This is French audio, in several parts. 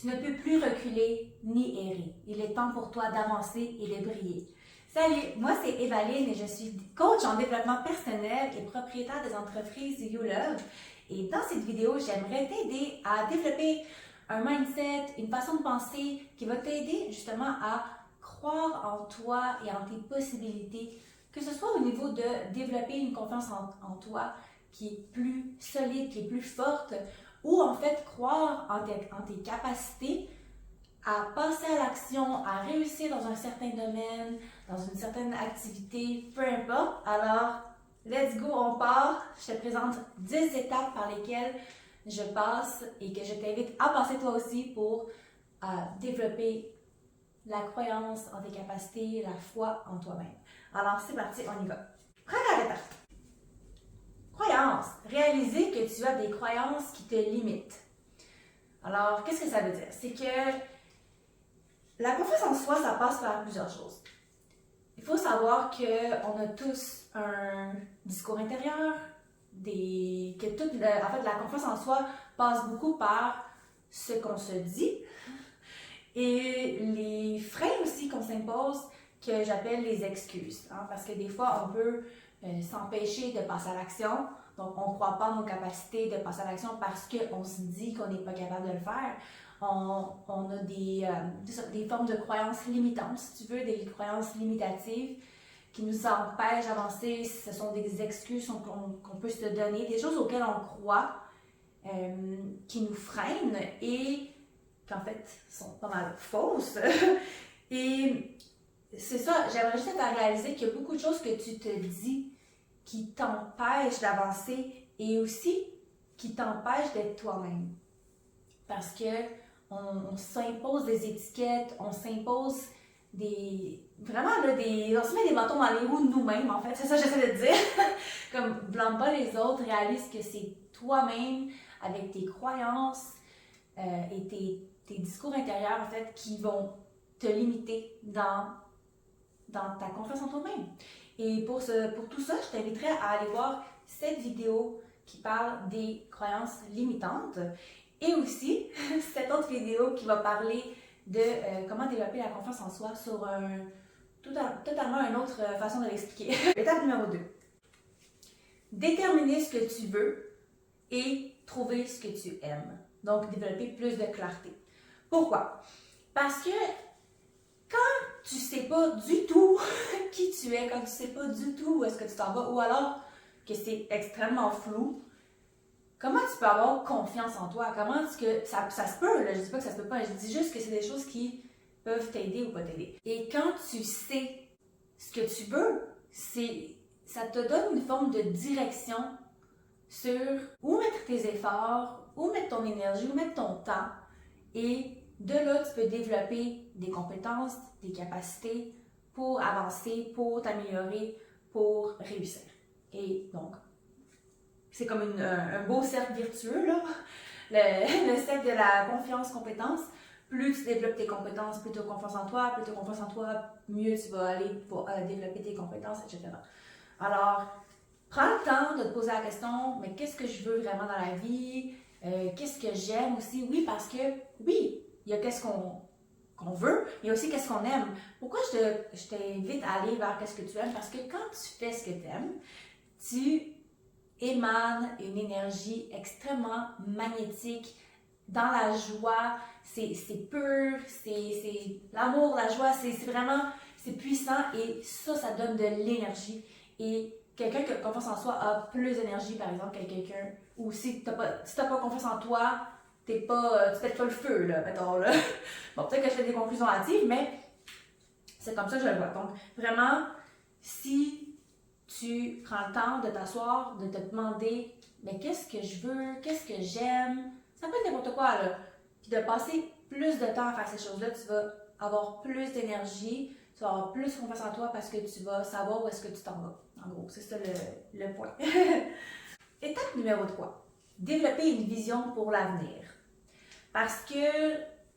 Tu ne peux plus reculer ni errer. Il est temps pour toi d'avancer et de briller. Salut, moi c'est Evaline et je suis coach en développement personnel et propriétaire des entreprises YouLove. Et dans cette vidéo, j'aimerais t'aider à développer un mindset, une façon de penser qui va t'aider justement à croire en toi et en tes possibilités, que ce soit au niveau de développer une confiance en toi qui est plus solide, qui est plus forte, ou en fait croire en tes capacités à passer à l'action, à réussir dans un certain domaine, dans une certaine activité, peu importe. Alors, let's go, on part. Je te présente 10 étapes par lesquelles je passe et que je t'invite à passer toi aussi pour développer la croyance en tes capacités, la foi en toi-même. Alors, c'est parti, on y va. Première étape. Croyance. Réaliser que tu as des croyances qui te limitent. Alors, qu'est-ce que ça veut dire? C'est que la confiance en soi, ça passe par plusieurs choses. Il faut savoir qu'on a tous un discours intérieur, la confiance en soi passe beaucoup par ce qu'on se dit et les freins aussi qu'on s'impose, que j'appelle les excuses. Parce que des fois, on peut s'empêcher de passer à l'action. Donc, on ne croit pas en nos capacités de passer à l'action parce qu'on se dit qu'on n'est pas capable de le faire. On a des formes de croyances limitantes, si tu veux, des croyances limitatives qui nous empêchent d'avancer. Ce sont des excuses qu'on peut se donner, des choses auxquelles on croit, qui nous freinent et qui en fait sont pas mal fausses. Et c'est ça, j'aimerais juste à réaliser qu'il y a beaucoup de choses que tu te dis qui t'empêchent d'avancer et aussi qui t'empêchent d'être toi-même. Parce que on s'impose des étiquettes, on s'impose on se met des bâtons dans les roues de nous-mêmes, en fait, c'est ça que j'essaie de dire. Comme, blâme pas les autres, réalise que c'est toi-même, avec tes croyances et tes discours intérieurs, en fait, qui vont te limiter dans ta confiance en toi-même. Et pour tout ça, je t'inviterais à aller voir cette vidéo qui parle des croyances limitantes et aussi cette autre vidéo qui va parler de comment développer la confiance en soi sur totalement une autre façon de l'expliquer. Étape numéro 2. Déterminer ce que tu veux et trouver ce que tu aimes. Donc, développer plus de clarté. Pourquoi? Parce que quand tu sais pas du tout qui tu es, quand tu sais pas du tout où est-ce que tu t'en vas, ou alors que c'est extrêmement flou, comment tu peux avoir confiance en toi? Comment est-ce que ça se peut, là, je dis pas que ça se peut pas, je dis juste que c'est des choses qui peuvent t'aider ou pas t'aider. Et quand tu sais ce que tu veux, ça te donne une forme de direction sur où mettre tes efforts, où mettre ton énergie, où mettre ton temps. Et de là, tu peux développer des compétences, des capacités pour avancer, pour t'améliorer, pour réussir. Et donc, c'est comme un beau cercle vertueux, là. Le cercle de la confiance-compétence. Plus tu développes tes compétences, plus tu as confiance en toi, plus tu as confiance en toi, mieux tu vas aller pour développer tes compétences, etc. Alors, prends le temps de te poser la question, mais qu'est-ce que je veux vraiment dans la vie? Qu'est-ce que j'aime aussi? Oui, parce que, oui, il y a qu'est-ce qu'on veut, mais il y a aussi qu'est-ce qu'on aime. Pourquoi je t'invite à aller vers qu'est-ce que tu aimes? Parce que quand tu fais ce que tu aimes, tu émanes une énergie extrêmement magnétique, dans la joie, c'est pur, c'est l'amour, la joie, c'est vraiment, c'est puissant et ça donne de l'énergie. Et quelqu'un qui a confiance en soi a plus d'énergie, par exemple, que quelqu'un, ou si t'as pas confiance en toi, tu pètes pas le feu, là, mettons, là. Bon, peut-être que je fais des conclusions hâtives, mais c'est comme ça que je le vois. Donc, vraiment, si tu prends le temps de t'asseoir, de te demander, mais qu'est-ce que je veux, qu'est-ce que j'aime, ça peut être n'importe quoi, là. Puis de passer plus de temps à faire ces choses-là, tu vas avoir plus d'énergie, tu vas avoir plus confiance en toi parce que tu vas savoir où est-ce que tu t'en vas. En gros, c'est ça le point. Étape numéro 3. Développer une vision pour l'avenir. Parce que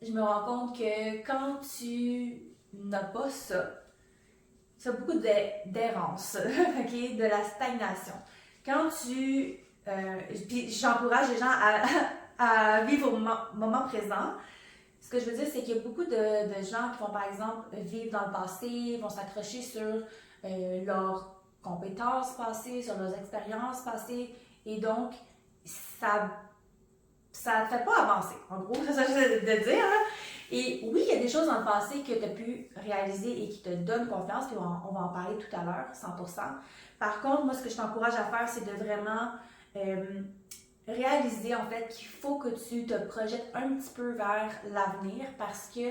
je me rends compte que quand tu n'as pas ça, tu as beaucoup d'errance, okay? De la stagnation. Quand tu... puis j'encourage les gens à vivre au moment présent. Ce que je veux dire, c'est qu'il y a beaucoup de gens qui vont, par exemple, vivre dans le passé, vont s'accrocher sur leurs compétences passées, sur leurs expériences passées, et donc, ça ne te fait pas avancer. En gros, c'est ça que je veux dire. Hein? Et oui, il y a des choses dans le passé que tu as pu réaliser et qui te donnent confiance, puis on va en parler tout à l'heure, 100%. Par contre, moi, ce que je t'encourage à faire, c'est de vraiment réaliser, en fait, qu'il faut que tu te projettes un petit peu vers l'avenir, parce que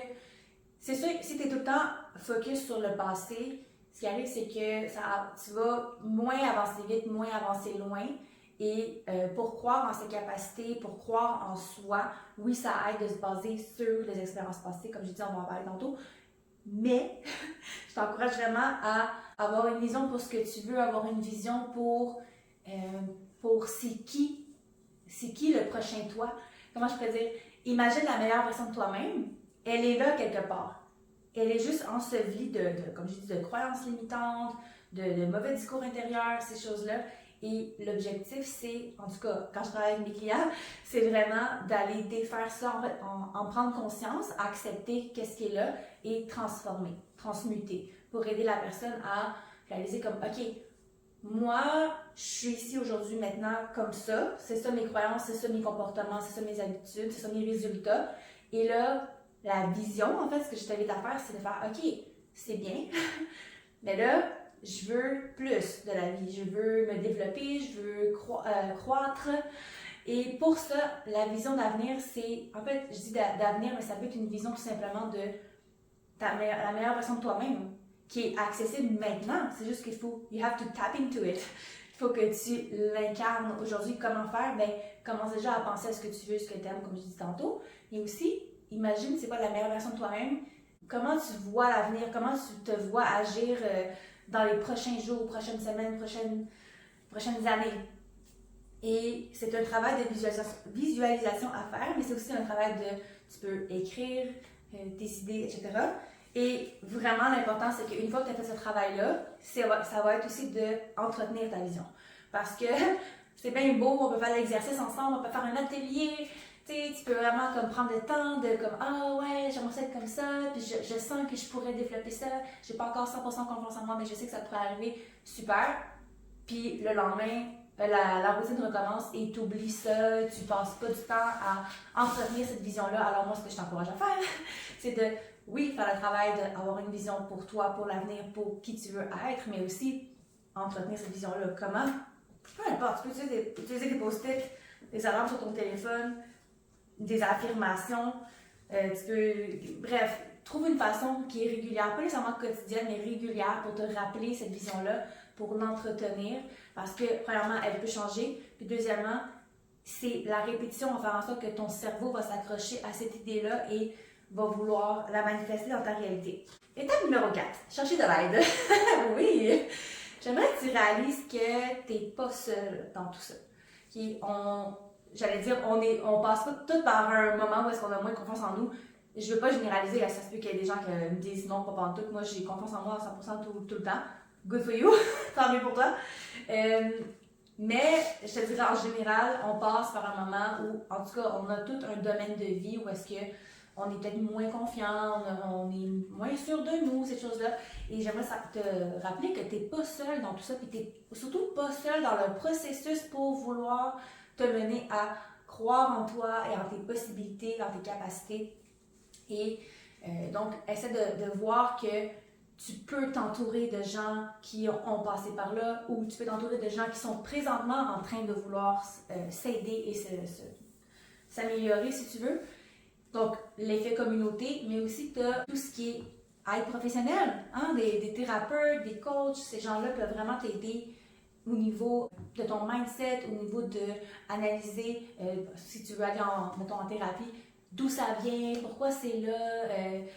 c'est sûr, si tu es tout le temps focus sur le passé, ce qui arrive, c'est que tu vas moins avancer vite, moins avancer loin. Et pour croire en ses capacités, pour croire en soi, oui, ça aide de se baser sur les expériences passées, comme je dis, on va en parler tantôt. Mais je t'encourage vraiment à avoir une vision pour ce que tu veux, avoir une vision pour c'est qui le prochain toi. Comment je pourrais dire? Imagine la meilleure version de toi-même, elle est là quelque part. Elle est juste ensevelie comme je dis, de croyances limitantes, de mauvais discours intérieurs, ces choses-là. Et l'objectif, c'est, en tout cas, quand je travaille avec mes clients, c'est vraiment d'aller défaire ça, en prendre conscience, accepter qu'est-ce qui est là et transformer, transmuter, pour aider la personne à réaliser comme, OK, moi, je suis ici aujourd'hui maintenant comme ça, c'est ça mes croyances, c'est ça mes comportements, c'est ça mes habitudes, c'est ça mes résultats. Et là, la vision, en fait, ce que je t'invite à faire, c'est de faire, OK, c'est bien, mais là, je veux plus de la vie, je veux me développer, je veux croître. Et pour ça, la vision d'avenir, c'est, en fait, je dis d'avenir, mais ça peut être une vision tout simplement de la meilleure version de toi-même, qui est accessible maintenant. C'est juste qu'il faut, you have to tap into it. Il faut que tu l'incarnes aujourd'hui. Comment faire? Ben, commence déjà à penser à ce que tu veux, ce que tu aimes, comme je dis tantôt. Et aussi, imagine c'est quoi la meilleure version de toi-même. Comment tu vois l'avenir, comment tu te vois agir dans les prochains jours, prochaines semaines, prochaines années. Et c'est un travail de visualisation à faire, mais c'est aussi un travail tu peux écrire tes idées, etc. Et vraiment, l'important, c'est qu'une fois que tu as fait ce travail-là, ça va être aussi d'entretenir ta vision. Parce que c'est bien beau, on peut faire l'exercice ensemble, on peut faire un atelier, tu peux vraiment comme prendre le temps de comme ah ouais, j'aimerais ça être comme ça, puis je sens que je pourrais développer ça, j'ai pas encore 100% confiance en moi, mais je sais que ça pourrait arriver, super. Puis le lendemain, la routine recommence et tu oublies ça, tu passes pas du temps à entretenir cette vision-là. Alors moi, ce que je t'encourage à faire, c'est de, oui, faire le travail d'avoir une vision pour toi, pour l'avenir, pour qui tu veux être, mais aussi entretenir cette vision-là. Comment? Peu importe, tu peux utiliser des post-it, des alarmes sur ton téléphone, des affirmations, bref, trouve une façon qui est régulière, pas nécessairement quotidienne, mais régulière pour te rappeler cette vision-là, pour l'entretenir, parce que premièrement, elle peut changer, puis deuxièmement, c'est la répétition va faire en sorte que ton cerveau va s'accrocher à cette idée-là et va vouloir la manifester dans ta réalité. Étape numéro 4, chercher de l'aide. Oui, j'aimerais que tu réalises que tu n'es pas seul dans tout ça. J'allais dire, on passe pas tout par un moment où est-ce qu'on a moins confiance en nous. Je veux pas généraliser, ça se peut qu'il y ait des gens qui me disent non, pas pendant tout. Moi, j'ai confiance en moi à 100% tout le temps. Good for you, tant mieux pour toi. Mais je te dirais en général, on passe par un moment où, en tout cas, on a tout un domaine de vie où est-ce que on est peut-être moins confiant, on est moins sûr de nous, ces choses-là. Et j'aimerais te rappeler que tu n'es pas seul dans tout ça, puis tu n'es surtout pas seul dans le processus pour vouloir te mener à croire en toi et en tes possibilités, en tes capacités. Et donc, essaie de voir que tu peux t'entourer de gens qui ont passé par là, ou tu peux t'entourer de gens qui sont présentement en train de vouloir s'aider et s'améliorer, si tu veux. Donc, l'effet communauté, mais aussi tu as tout ce qui est aide professionnelle, hein? Des thérapeutes, des coachs, ces gens-là peuvent vraiment t'aider au niveau de ton mindset, au niveau d'analyser, si tu veux aller en thérapie, d'où ça vient, pourquoi c'est là,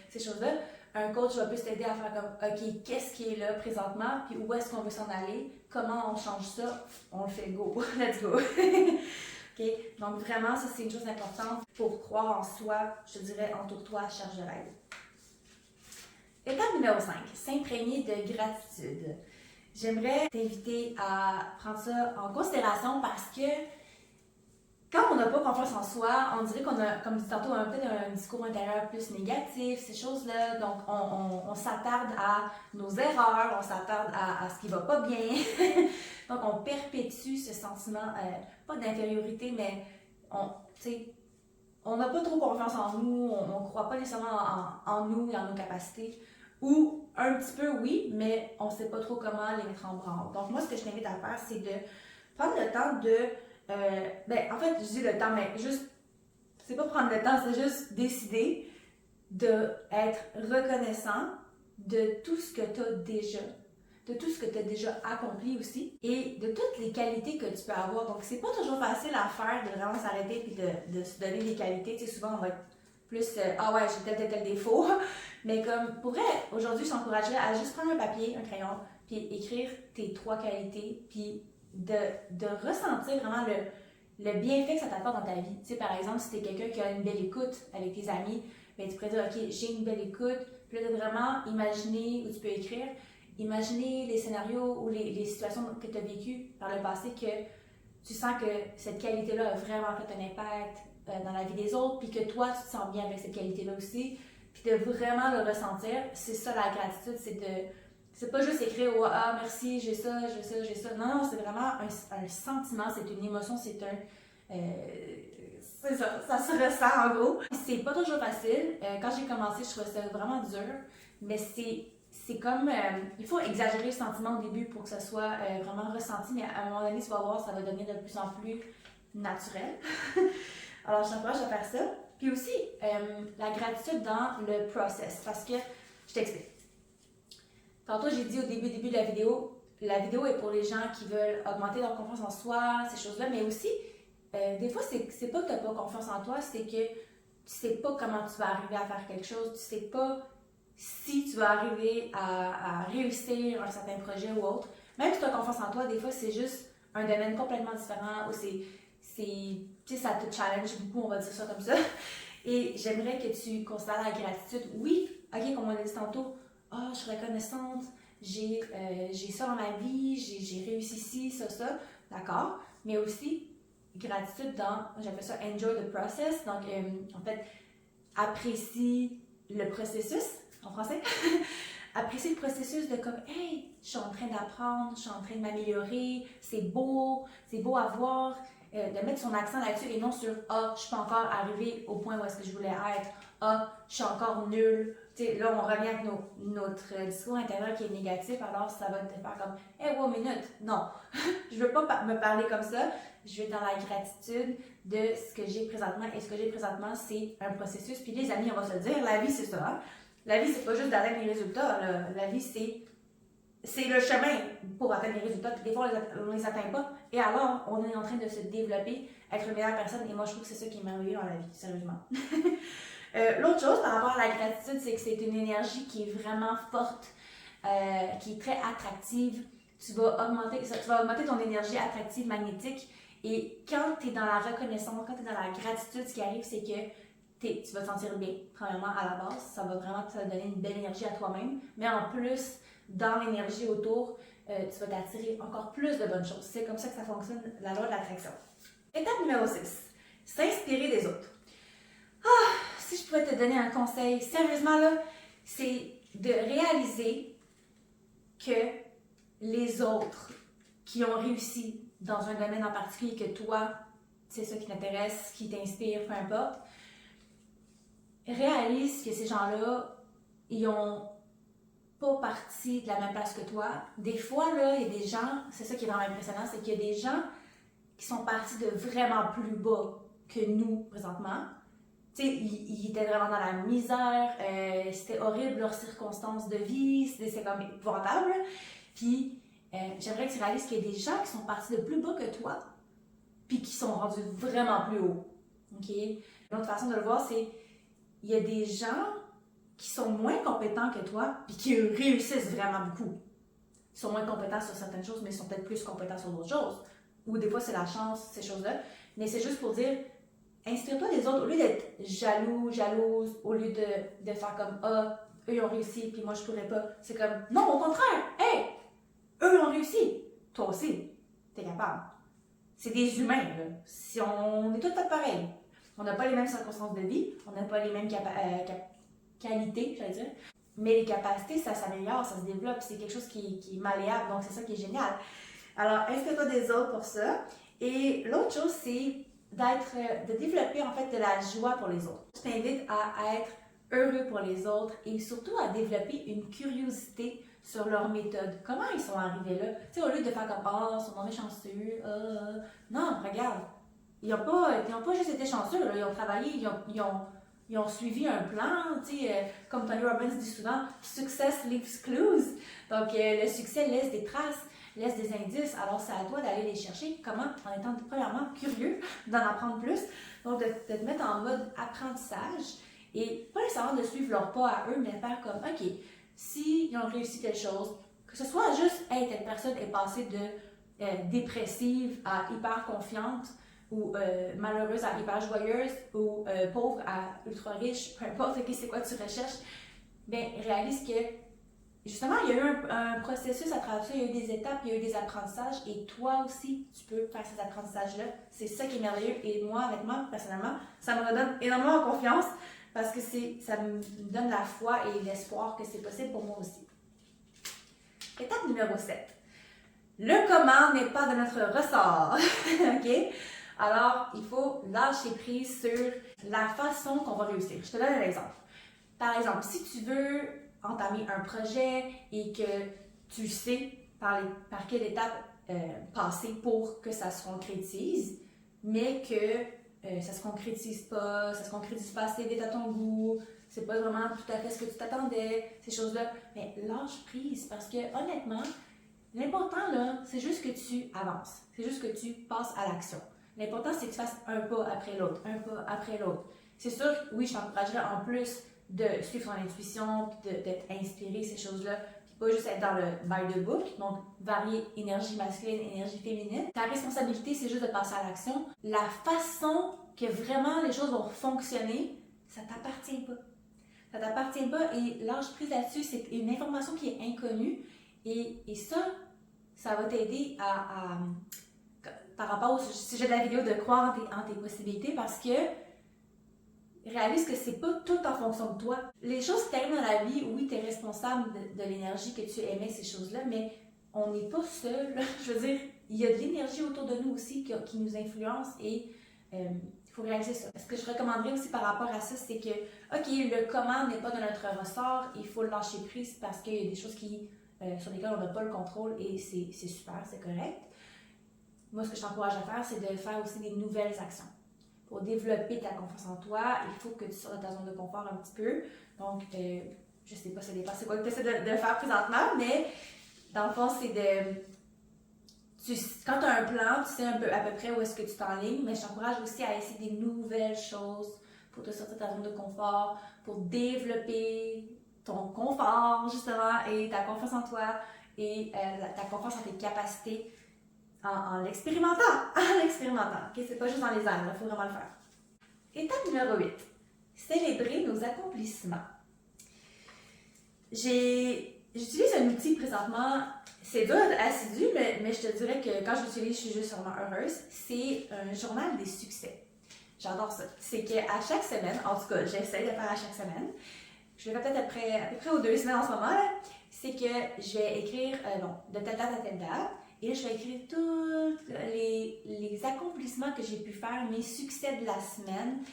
ces choses-là. Un coach va plus t'aider à faire comme, OK, qu'est-ce qui est là présentement, puis où est-ce qu'on veut s'en aller, comment on change ça, on le fait, go, let's go. Okay? Donc vraiment, ça c'est une chose importante pour croire en soi, je te dirais, entoure-toi, cherche de l'aide. Étape numéro 5, s'imprégner de gratitude. J'aimerais t'inviter à prendre ça en considération parce que quand on n'a pas confiance en soi, on dirait qu'on a, comme dit tantôt, peut-être un discours intérieur plus négatif, ces choses-là. Donc, on s'attarde à nos erreurs, on s'attarde à ce qui va pas bien. Donc, on perpétue ce sentiment, pas d'infériorité, mais tu sais, on n'a pas trop confiance en nous, on ne croit pas nécessairement en nous et en nos capacités. Ou un petit peu, oui, mais on ne sait pas trop comment les mettre en branle. Donc, moi, ce que je t'invite à faire, c'est de prendre le temps de. En fait, je dis le temps, mais juste. C'est pas prendre le temps, c'est juste décider d'être reconnaissant de tout ce que tu as déjà, de tout ce que tu as déjà accompli aussi et de toutes les qualités que tu peux avoir. Donc, c'est pas toujours facile à faire de vraiment s'arrêter puis de se donner des qualités. Tu sais, souvent, on va être plus ah ouais, j'ai tel défaut. Mais comme, pour vrai, aujourd'hui, je t'encouragerais à juste prendre un papier, un crayon, puis écrire tes 3 qualités, puis de ressentir vraiment le bienfait que ça t'apporte dans ta vie. Tu sais, par exemple, si tu es quelqu'un qui a une belle écoute avec tes amis, ben, tu pourrais dire, OK, j'ai une belle écoute, puis là, de vraiment imaginer, ou tu peux écrire, imaginer les scénarios ou les situations que tu as vécues par le passé que tu sens que cette qualité-là a vraiment fait un impact dans la vie des autres, puis que toi, tu te sens bien avec cette qualité-là aussi, puis de vraiment le ressentir. C'est ça la gratitude, c'est pas juste écrire oh, ah merci, j'ai ça. Non, c'est vraiment un sentiment, c'est une émotion, c'est c'est ça se ressent en gros. C'est pas toujours facile. Quand j'ai commencé, je trouvais ça vraiment dur, mais c'est comme. Il faut exagérer le sentiment au début pour que ça soit vraiment ressenti, mais à un moment donné, tu vas voir, ça va devenir de plus en plus naturel. Alors, je t'encourage à faire ça. Puis aussi, la gratitude dans le process, parce que je t'explique. Tantôt, j'ai dit au début de la vidéo est pour les gens qui veulent augmenter leur confiance en soi, ces choses-là, mais aussi, des fois, c'est pas que tu n'as pas confiance en toi, c'est que tu sais pas comment tu vas arriver à faire quelque chose, tu sais pas si tu vas arriver à réussir un certain projet ou autre. Même si tu as confiance en toi, des fois, c'est juste un domaine complètement différent, ou tu sais, ça te challenge beaucoup, on va dire ça comme ça. Et j'aimerais que tu considères la gratitude. Oui, ok, comme on a dit tantôt, ah, je suis reconnaissante, j'ai ça dans ma vie, j'ai réussi ci, ça, d'accord. Mais aussi, gratitude dans, j'appelle ça enjoy the process, donc en fait, apprécie le processus, en français. Apprécie le processus de comme, hey, je suis en train d'apprendre, je suis en train de m'améliorer, c'est beau à voir. De mettre son accent là-dessus et non sur ah, je suis pas encore arrivé au point où est-ce que je voulais être, ah, je suis encore nulle. T'sais, là, on revient avec notre discours intérieur qui est négatif, alors ça va te faire comme hey, wow, minute, non, je veux pas me parler comme ça, je veux être dans la gratitude de ce que j'ai présentement et ce que j'ai présentement, c'est un processus. Puis les amis, on va se le dire, la vie, c'est ça. Hein? La vie, c'est pas juste d'atteindre les résultats, là. La vie, c'est le chemin pour atteindre les résultats. Puis des fois, on ne les atteint pas. Et alors, on est en train de se développer, être une meilleure personne. Et moi, je trouve que c'est ça qui est merveilleux dans la vie, sérieusement. L'autre chose par rapport à la gratitude, c'est que c'est une énergie qui est vraiment forte, qui est très attractive. Tu vas augmenter ton énergie attractive, magnétique. Et quand tu es dans la reconnaissance, quand tu es dans la gratitude, ce qui arrive, c'est que tu vas te sentir bien, premièrement, à la base. Ça va vraiment te donner une belle énergie à toi-même. Mais en plus, dans l'énergie autour, tu vas t'attirer encore plus de bonnes choses. C'est comme ça que ça fonctionne, la loi de l'attraction. Étape numéro 6. S'inspirer des autres. Ah, si je pouvais te donner un conseil, sérieusement, là, c'est de réaliser que les autres qui ont réussi dans un domaine en particulier, que toi, c'est ça qui t'intéresse, qui t'inspire, peu importe, réalise que ces gens-là, ils ont pas parti de la même place que toi. Des fois, là, il y a des gens, c'est ça qui est vraiment impressionnant, c'est qu'il y a des gens qui sont partis de vraiment plus bas que nous, présentement. Tu sais, ils étaient vraiment dans la misère, c'était horrible leurs circonstances de vie, c'était comme épouvantable. Puis, j'aimerais que tu réalises qu'il y a des gens qui sont partis de plus bas que toi, puis qui sont rendus vraiment plus haut. OK? Une autre façon de le voir, c'est il y a des gens qui sont moins compétents que toi, puis qui réussissent vraiment beaucoup. Ils sont moins compétents sur certaines choses, mais ils sont peut-être plus compétents sur d'autres choses. Ou des fois, c'est la chance, ces choses-là. Mais c'est juste pour dire, inspire-toi des autres. Au lieu d'être jaloux, jalouse, au lieu de faire comme, ah, eux, ils ont réussi, puis moi, je pourrais pas. C'est comme, non, au contraire, hey, eux, ils ont réussi. Toi aussi, t'es capable. c'est des humains, là. Si on est tous pas pareils. On n'a pas les mêmes circonstances de vie, on n'a pas les mêmes qualités, j'allais dire. Mais les capacités, ça s'améliore, ça se développe, c'est quelque chose qui est malléable, donc c'est ça qui est génial. Alors, inspire-toi des autres pour ça. Et l'autre chose, c'est de développer en fait de la joie pour les autres. Je t'invite à être heureux pour les autres et surtout à développer une curiosité sur leur méthode. Comment ils sont arrivés là? Tu sais, au lieu de faire comme ils sont mauvais chanceux, non, regarde. Ils n'ont pas juste été chanceux, là. Ils ont travaillé, ils ont suivi un plan, tu sais, comme Tony Robbins dit souvent, success leaves clues. Donc, le succès laisse des traces, laisse des indices. Alors, c'est à toi d'aller les chercher. Comment? En étant premièrement curieux, d'en apprendre plus. Donc, de te mettre en mode apprentissage et pas nécessairement de suivre leur pas à eux, mais faire comme, OK, s'ils ont réussi telle chose, que ce soit juste, hey, telle personne est passée de dépressive à hyper confiante, ou malheureuse à hyper joyeuse, ou pauvre à ultra riche, peu importe c'est quoi tu recherches, bien, réalise que justement, il y a eu un processus à travers ça, il y a eu des étapes, il y a eu des apprentissages, et toi aussi, tu peux faire ces apprentissages-là. C'est ça qui est merveilleux, et moi, honnêtement, personnellement, ça me redonne énormément confiance, parce que ça me donne la foi et l'espoir que c'est possible pour moi aussi. Étape numéro 7. Le comment n'est pas de notre ressort. OK? Alors, il faut lâcher prise sur la façon qu'on va réussir. Je te donne un exemple. Par exemple, si tu veux entamer un projet et que tu sais par quelle étape passer pour que ça se concrétise, mais que ça se concrétise pas assez vite à ton goût, c'est pas vraiment tout à fait ce que tu t'attendais, ces choses-là, mais lâche prise parce que honnêtement, l'important là, c'est juste que tu avances, c'est juste que tu passes à l'action. L'important, c'est que tu fasses un pas après l'autre, un pas après l'autre. C'est sûr, oui, je t'encouragerais en plus de suivre ton intuition, d'être inspiré, ces choses-là, puis pas juste être dans le by the book, donc varier énergie masculine, énergie féminine. Ta responsabilité, c'est juste de passer à l'action. La façon que vraiment les choses vont fonctionner, ça t'appartient pas. Ça t'appartient pas et lâche prise là-dessus, c'est une information qui est inconnue et ça va t'aider par rapport au sujet de la vidéo, de croire en tes possibilités parce que réalise que c'est pas tout en fonction de toi. Les choses qui t'arrivent dans la vie, oui, tu es responsable de l'énergie que tu émets, ces choses-là, mais on n'est pas seul. Je veux dire, il y a de l'énergie autour de nous aussi qui nous influence et il faut réaliser ça. Ce que je recommanderais aussi par rapport à ça, c'est que, OK, le comment n'est pas de notre ressort, il faut le lâcher prise parce qu'il y a des choses sur lesquelles on n'a pas le contrôle et c'est super, c'est correct. Moi, ce que je t'encourage à faire, c'est de faire aussi des nouvelles actions. Pour développer ta confiance en toi, il faut que tu sortes de ta zone de confort un petit peu. Donc, je sais pas, ça dépend c'est quoi que tu essaies de faire présentement, mais dans le fond, c'est quand tu as un plan, tu sais un peu à peu près où est-ce que tu t'enlignes, mais je t'encourage aussi à essayer des nouvelles choses pour te sortir de ta zone de confort, pour développer ton confort, justement, et ta confiance en toi et ta confiance en tes capacités. En l'expérimentant, okay? C'est pas juste dans les airs, il faut vraiment le faire. Étape numéro 8. Célébrer nos accomplissements. J'utilise un outil présentement, c'est dur d'être assidu, mais je te dirais que quand je l'utilise, je suis juste sûrement heureuse. C'est un journal des succès. J'adore ça. C'est qu'à chaque semaine, en tout cas, j'essaie de faire à chaque semaine, je le fais peut-être à peu près aux 2 semaines en ce moment, là, c'est que je vais écrire, de telle date à telle date, et là, je vais écrire tous les accomplissements que j'ai pu faire, mes succès de la semaine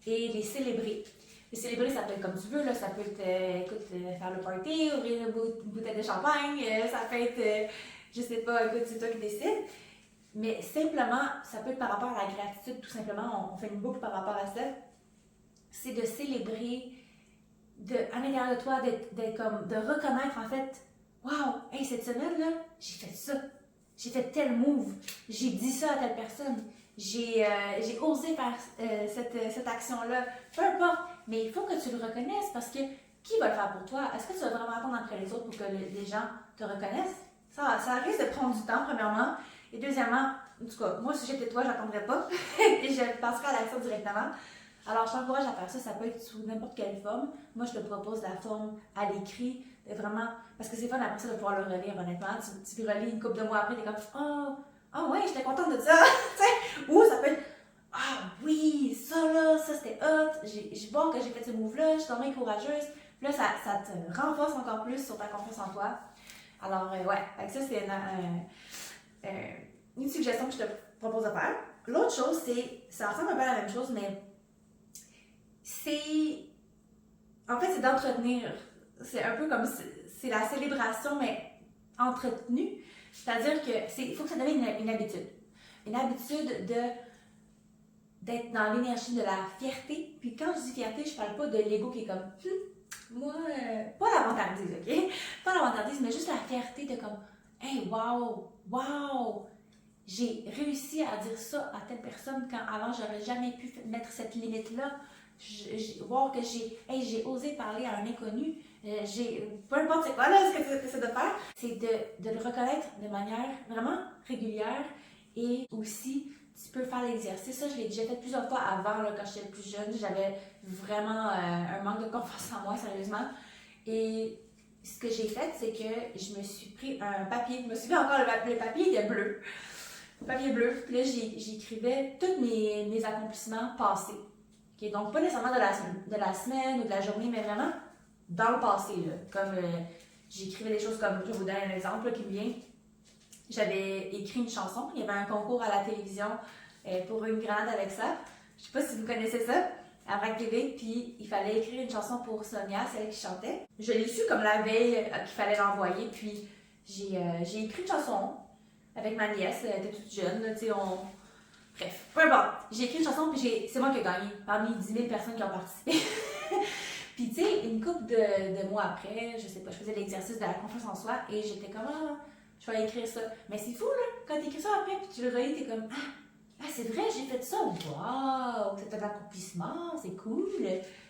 et les célébrer. Les célébrer, ça peut être comme tu veux, là, ça peut être, faire le party, ouvrir une bouteille de champagne, ça peut être, je sais pas, écoute, c'est toi qui décides. Mais simplement, ça peut être par rapport à la gratitude, tout simplement, on fait une boucle par rapport à ça. C'est de célébrer, à l'intérieur de toi, de reconnaître en fait, wow, hey, cette semaine-là, j'ai fait ça. J'ai fait tel move, j'ai dit ça à telle personne, j'ai osé faire cette action-là, peu importe, mais il faut que tu le reconnaisses parce que qui va le faire pour toi? Est-ce que tu vas vraiment attendre après les autres pour que les gens te reconnaissent? Ça risque de prendre du temps, premièrement, et deuxièmement, en tout cas, moi, si j'étais toi, j'attendrais pas et je passerai à l'action directement. Alors, je t'encourage à faire ça, ça peut être sous n'importe quelle forme. Moi, je te propose la forme à l'écrit, vraiment, parce que c'est fun après ça de pouvoir le relire, honnêtement. Tu relis une couple de mois après, t'es comme, oh, ah ouais, j'étais contente de ça, tu sais. Ou ça peut être, ah oui, ça là, ça c'était hot, j'ai vois que j'ai fait ce move-là, je suis tombée courageuse. Puis là, ça te renforce encore plus sur ta confiance en toi. Alors, ouais, ça c'est une suggestion que je te propose de faire. L'autre chose, c'est, ça ressemble un peu à la même chose, mais c'est, en fait, c'est d'entretenir. C'est un peu comme, c'est la célébration, mais entretenue. C'est-à-dire que il faut que ça devienne une habitude. Une habitude d'être dans l'énergie de la fierté. Puis quand je dis fierté, je parle pas de l'ego qui est comme, moi, pas la vantardise, ok? Pas la vantardise, mais juste la fierté de comme, hey, wow, wow, j'ai réussi à dire ça à telle personne quand avant j'aurais jamais pu mettre cette limite-là. Voir que j'ai osé parler à un inconnu. Peu importe c'est quoi là, ce que tu essaies de faire, c'est de le reconnaître de manière vraiment régulière et aussi tu peux faire l'exercice. Ça, je l'ai déjà fait plusieurs fois avant, là, quand j'étais plus jeune. J'avais vraiment un manque de confiance en moi, sérieusement. Et ce que j'ai fait, c'est que je me suis pris un papier. Je me souviens encore, le papier était bleu. Papier bleu. Puis là, j'écrivais tous mes accomplissements passés. Okay? Donc, pas nécessairement de la semaine ou de la journée, mais vraiment dans le passé. Là. Comme j'écrivais des choses comme, je vais vous donner un exemple là, qui me vient. J'avais écrit une chanson. Il y avait un concours à la télévision pour une grenade avec ça. Je sais pas si vous connaissez ça, à VRAC TV. Puis, il fallait écrire une chanson pour Sonia, celle qui chantait. Je l'ai su comme la veille qu'il fallait l'envoyer. Puis, j'ai écrit une chanson avec ma nièce, elle était toute jeune, tu sais, bref, peu importe. J'ai écrit une chanson, puis c'est moi qui ai gagné, parmi 10 000 personnes qui ont participé. Puis, tu sais, une couple de mois après, je sais pas, je faisais l'exercice de la confiance en soi, et j'étais comme, ah, je vais écrire ça. Mais c'est fou, là, quand t'écris ça après, puis tu le relis, t'es comme, ah, c'est vrai, j'ai fait ça, waouh, c'est un accomplissement, c'est cool,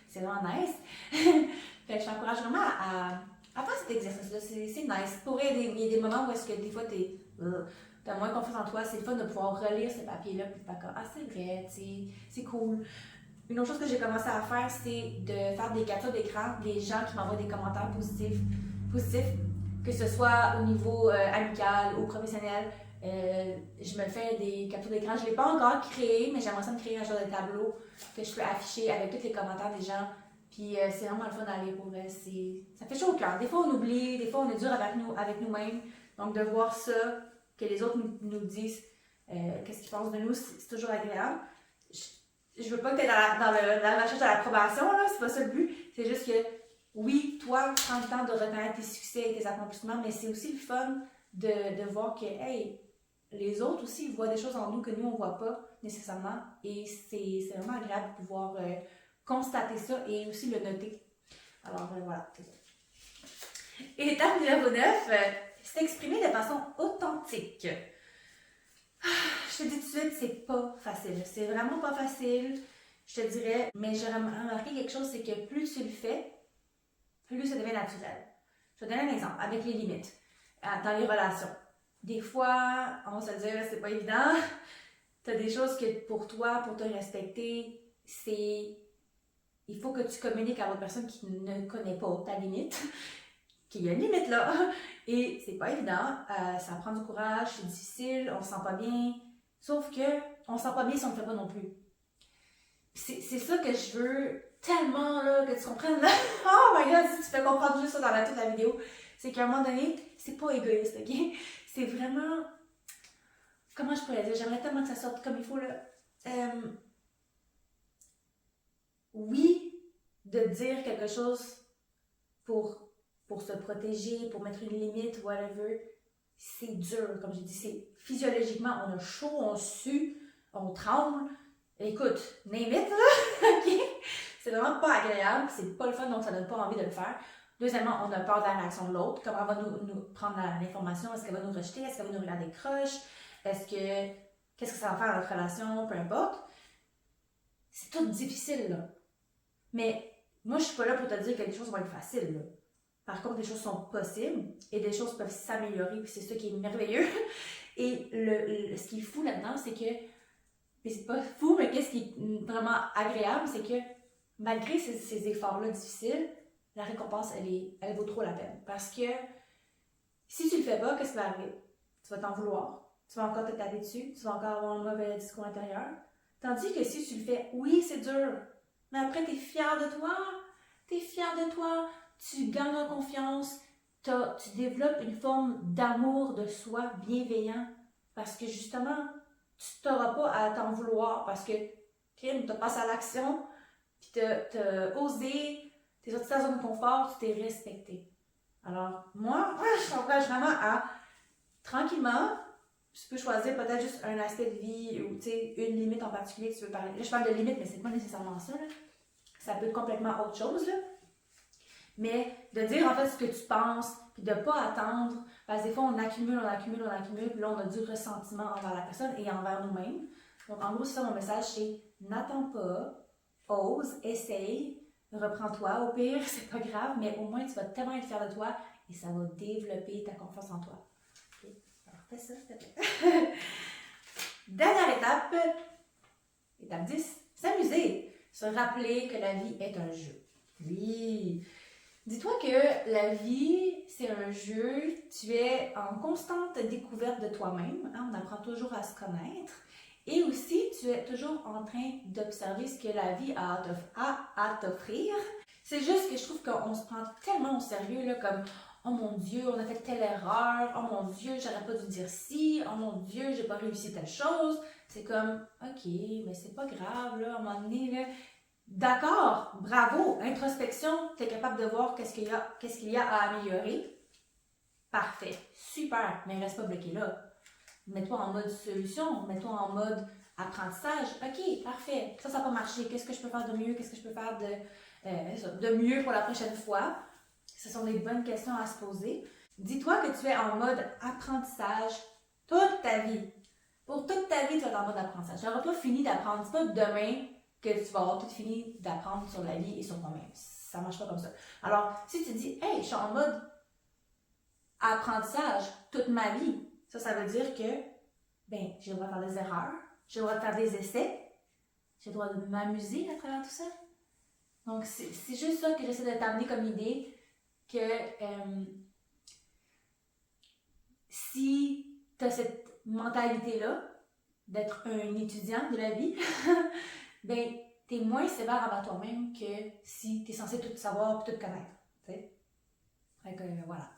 c'est vraiment nice. Fait que je t'encourage vraiment à faire cet exercice-là, c'est nice. Pour vrai, il y a des moments où est-ce que des fois t'as moins confiance en toi, c'est le fun de pouvoir relire ce papier-là puis de faire comme, ah c'est vrai, c'est cool. Une autre chose que j'ai commencé à faire, c'est de faire des captures d'écran des gens qui m'envoient des commentaires positifs, que ce soit au niveau amical ou professionnel. Je me fais des captures d'écran. Je ne l'ai pas encore créé, mais j'aimerais ça me créer un genre de tableau que je peux afficher avec tous les commentaires des gens. Puis c'est vraiment le fun à lire pour vrai. Ça fait chaud au cœur. Des fois, on oublie, des fois, on est dur avec nous-mêmes. Donc, de voir ça, que les autres nous disent qu'est-ce qu'ils pensent de nous, c'est toujours agréable. Je veux pas que tu aies dans la recherche de l'approbation, là, c'est pas ça le but. C'est juste que, oui, toi, prends le temps de reconnaître tes succès et tes accomplissements, mais c'est aussi le fun de voir que, hey, les autres aussi voient des choses en nous que nous, on voit pas nécessairement. Et c'est vraiment agréable de pouvoir constater ça et aussi le noter. Alors, voilà, c'est ça. Et l'étape numéro 9, s'exprimer de façon authentique. Je te dis tout de suite, c'est pas facile. C'est vraiment pas facile, je te dirais. Mais j'ai remarqué quelque chose, c'est que plus tu le fais, plus ça devient naturel. Je vais te donner un exemple avec les limites dans les relations. Des fois, on va se dire, c'est pas évident. T'as des choses que pour toi, pour te respecter, il faut que tu communiques à l'autre personne qui ne connaît pas ta limite. Qu'il y a une limite là. Et c'est pas évident. Ça prend du courage, c'est difficile, on se sent pas bien. Sauf que on se sent pas bien si on le fait pas non plus. C'est ça que je veux tellement là, que tu comprennes là. Oh my god, si tu peux comprendre juste ça dans toute la vidéo. C'est qu'à un moment donné, c'est pas égoïste, ok? C'est vraiment. Comment je pourrais dire? J'aimerais tellement que ça sorte comme il faut là. Oui, de dire quelque chose pour se protéger, pour mettre une limite, whatever, c'est dur. Comme je dis, c'est physiologiquement, on a chaud, on sue, on tremble. Écoute, name it, là, ok? C'est vraiment pas agréable, c'est pas le fun, donc ça donne pas envie de le faire. Deuxièmement, on a peur de la réaction de l'autre. Comment elle va nous prendre l'information? Est-ce qu'elle va nous rejeter? Est-ce qu'elle va nous regarder croche? Qu'est-ce que ça va faire à notre relation? Peu importe. C'est tout difficile, là. Mais moi, je suis pas là pour te dire que les choses vont être faciles, là. Par contre, les choses sont possibles et des choses peuvent s'améliorer, puis c'est ça qui est merveilleux. Et ce qui est fou là-dedans, c'est que, c'est pas fou, mais qu'est-ce qui est vraiment agréable, c'est que malgré ces efforts-là difficiles, la récompense, elle vaut trop la peine. Parce que si tu le fais pas, qu'est-ce qui va arriver? Tu vas t'en vouloir, tu vas encore te taper dessus, tu vas encore avoir un mauvais discours intérieur. Tandis que si tu le fais, oui, c'est dur, mais après, tu es fier de toi, tu gagnes en confiance, tu développes une forme d'amour de soi bienveillant parce que justement, tu n'auras pas à t'en vouloir parce que tu as passé à l'action, puis tu as osé, tu es sorti de ta zone de confort, tu t'es respecté. Alors, moi, je t'encourage vraiment à, tranquillement, tu peux choisir peut-être juste un aspect de vie ou une limite en particulier que tu veux parler. Là, je parle de limite, mais c'est pas nécessairement ça. Là. Ça peut être complètement autre chose. Là. Mais de dire en fait ce que tu penses, puis de ne pas attendre, parce que des fois on accumule, puis là on a du ressentiment envers la personne et envers nous-mêmes. Donc en gros, c'est ça mon message, c'est n'attends pas, ose, essaye, reprends-toi. Au pire, c'est pas grave, mais au moins tu vas tellement être fier de toi et ça va développer ta confiance en toi. Okay? Alors fais ça, s'il te plaît. Dernière étape, étape 10, s'amuser. Se rappeler que la vie est un jeu. Oui. Dis-toi que la vie, c'est un jeu, tu es en constante découverte de toi-même, hein, on apprend toujours à se connaître, et aussi tu es toujours en train d'observer ce que la vie a à t'offrir. C'est juste que je trouve qu'on se prend tellement au sérieux, là, comme « Oh mon Dieu, on a fait telle erreur, oh mon Dieu, j'aurais pas dû dire ci, oh mon Dieu, j'ai pas réussi telle chose », c'est comme « Ok, mais c'est pas grave, là, à un moment donné, là, d'accord, bravo, introspection, tu es capable de voir qu'est-ce qu'il y a à améliorer. Parfait, super, mais reste pas bloqué là. Mets-toi en mode solution, mets-toi en mode apprentissage. Ok, parfait, ça n'a pas marché. Qu'est-ce que je peux faire de mieux? Qu'est-ce que je peux faire de mieux pour la prochaine fois? Ce sont des bonnes questions à se poser. Dis-toi que tu es en mode apprentissage toute ta vie. Pour toute ta vie, tu vas être en mode apprentissage. Tu n'auras pas fini d'apprendre. C'est pas demain que tu vas avoir tout fini d'apprendre sur la vie et sur toi-même. Ça ne marche pas comme ça. Alors, si tu dis, hey, je suis en mode apprentissage toute ma vie, ça veut dire que, ben, j'ai le droit de faire des erreurs, j'ai le droit de faire des essais, j'ai le droit de m'amuser à travers tout ça. Donc, c'est juste ça que j'essaie de t'amener comme idée, que si tu as cette mentalité-là, d'être un étudiant de la vie, ben, t'es moins sévère envers toi-même que si t'es censé tout savoir et tout connaître. T'sais? Fait que voilà.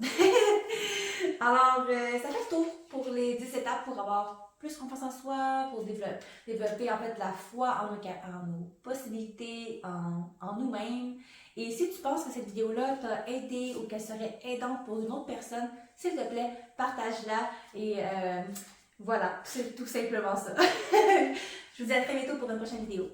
Alors, ça fait le tour pour les 10 étapes pour avoir plus confiance en soi, pour développer en fait la foi en nos possibilités, en nous-mêmes. Et si tu penses que cette vidéo-là t'a aidé ou qu'elle serait aidante pour une autre personne, s'il te plaît, partage-la et voilà, c'est tout simplement ça. Je vous dis à très bientôt pour une prochaine vidéo.